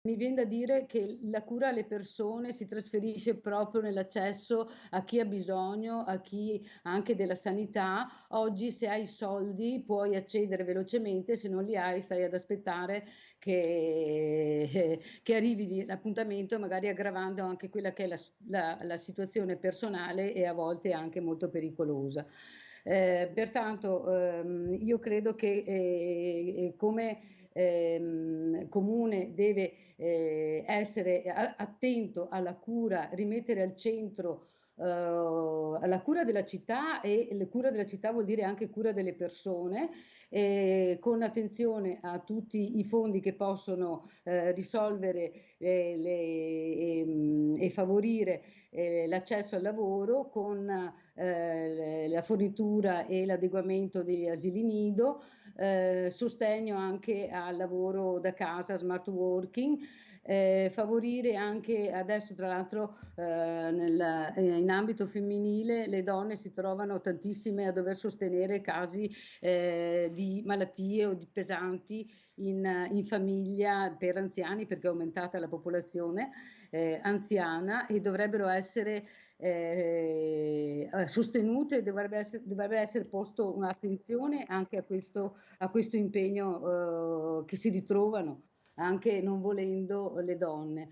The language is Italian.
Mi vien da dire che la cura alle persone si trasferisce proprio nell'accesso a chi ha bisogno, a chi anche della sanità. Oggi se hai i soldi puoi accedere velocemente, se non li hai stai ad aspettare che arrivi l'appuntamento, magari aggravando anche quella che è la situazione personale e a volte anche molto pericolosa. Pertanto io credo che come comune deve essere attento alla cura, rimettere al centro alla cura della città, e la cura della città vuol dire anche cura delle persone, con attenzione a tutti i fondi che possono risolvere e favorire l'accesso al lavoro con la fornitura e l'adeguamento degli asili nido, sostegno anche al lavoro da casa, smart working, favorire anche adesso tra l'altro in ambito femminile le donne si trovano tantissime a dover sostenere casi di malattie o di pesanti in famiglia per anziani, perché è aumentata la popolazione anziana e dovrebbero essere sostenute, dovrebbe essere posto un'attenzione anche a questo impegno che si ritrovano anche non volendo le donne.